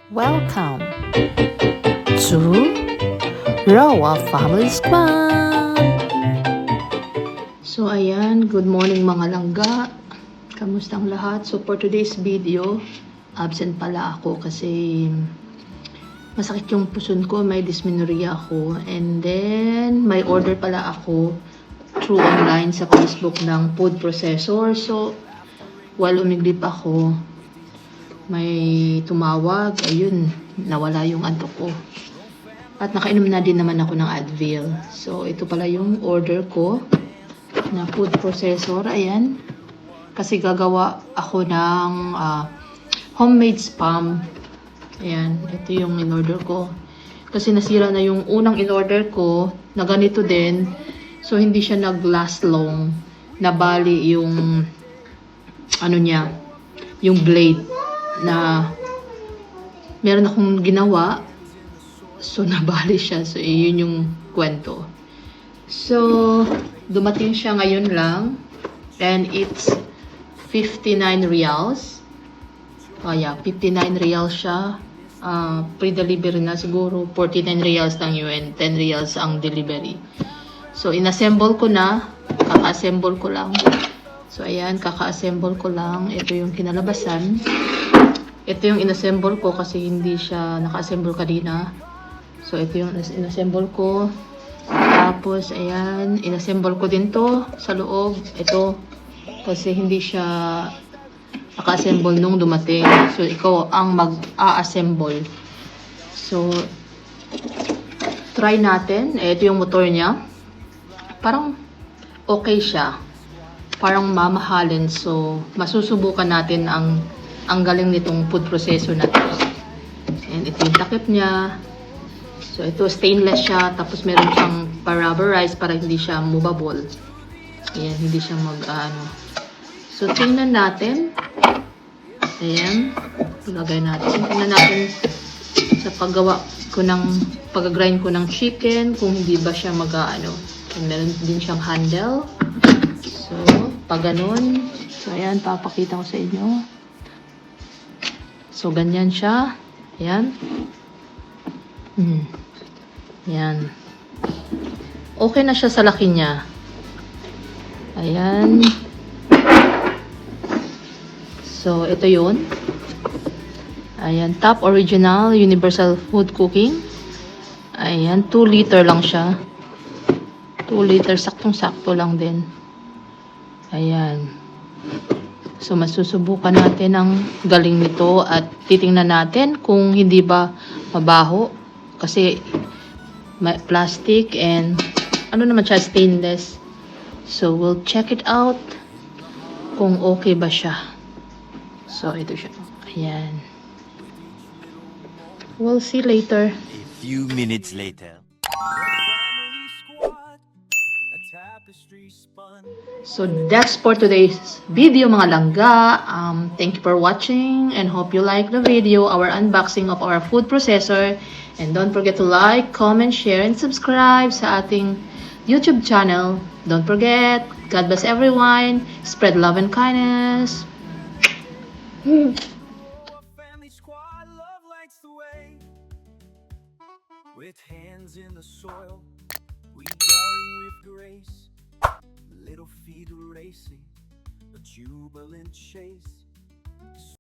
Welcome to Rawa Family Squad! So ayan, good morning mga langga. Kamusta ang lahat? So for today's video, absent pala ako kasi masakit yung puson ko, may dysmenorrhea ako. And then, may order pala ako through online sa Facebook ng food processor. So, while umiglip ako, may tumawag, ayun, nawala yung antok ko. At nakainom na din naman ako ng Advil. So, ito pala yung order ko na food processor. Ayan. Kasi gagawa ako ng homemade spam. Ayan. Ito yung in-order ko. Kasi nasira na yung unang in-order ko na ganito din. So, hindi siya nag-last long. Nabali yung ano niya, yung blade na meron akong ginawa, so nabali siya. So yun yung kwento. So dumating siya ngayon lang, and it's 59 reals. Yeah, 59 reals siya. Pre-delivery na siguro 49 reals lang yun, and 10 reals ang delivery. So inassemble ko na, kaka-assemble ko lang. So ayan, kaka-assemble ko lang. Ito yung kinalabasan. Ito yung inassemble ko kasi hindi siya naka-assemble kanina. So, ito yung inassemble ko. Tapos, ayan, inassemble ko din to sa loob. Ito, kasi hindi siya naka-assemble nung dumating. So, ikaw ang mag-a-assemble. So, try natin. Ito yung motor niya. Parang okay siya. Parang mamahalin. So, masusubukan natin ang galing nitong food processor na to. And ito yung takip niya. So, ito stainless siya. Tapos, meron siyang pa-rubberized para hindi siya movable. Ayan, hindi siya So, tingnan natin. Ayan. Ilagay natin. Tingnan natin sa paggawa ko pag-grind ko ng chicken, kung hindi ba siya And meron din siyang handle. So, pag ganun. So, ayan, papakita ko sa inyo. So, ganyan siya. Ayan. Ayan. Okay na siya sa laki niya. Ayan. So, ito yun. Ayan. Top Original Universal Food Cooking. Ayan. 2 liter lang siya. 2 liter. Saktong-sakto lang din. Ayan. So, masusubukan natin ang galing nito at titingnan natin kung hindi ba mabaho. Kasi may plastic and naman siya, stainless. So, we'll check it out kung okay ba siya. So, ito siya. Ayan. We'll see later. A few minutes later. So that's for today's video mga langga. Thank you for watching and hope you like the video, our unboxing of our food processor. And don't forget to like, comment, share, and subscribe sa ating YouTube channel. Don't forget, God bless everyone. Spread love and kindness. Family squad, love lights the way. With hands in the soil, we garden with grace. Little feet racing, a jubilant chase.